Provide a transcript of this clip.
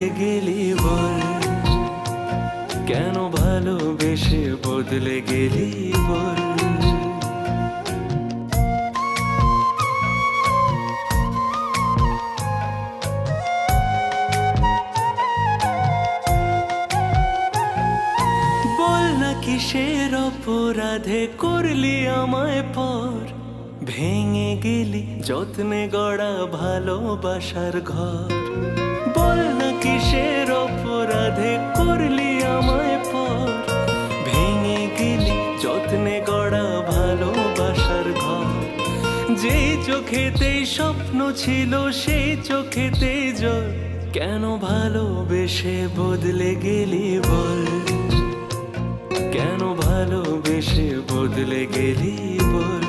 গেলি বল, কেন ভালোবেসে বদলে গেলি বল। বল না কিসের অপরাধে করলি আমায় পর, ভেঙে গেলি যত্নে গড়া ভালোবাসার ঘর। বল না কিসের অপরাধে করলি আমায় পর, ভেঙে গেলি যত্নে গড়া ভালোবাসার ঘর। যেই চোখেতেই স্বপ্ন ছিল সেই চোখেতেই জল, কেন ভালোবেসে বদলে গেলি বল, কেন ভালোবেসে বদলে গেলি বল।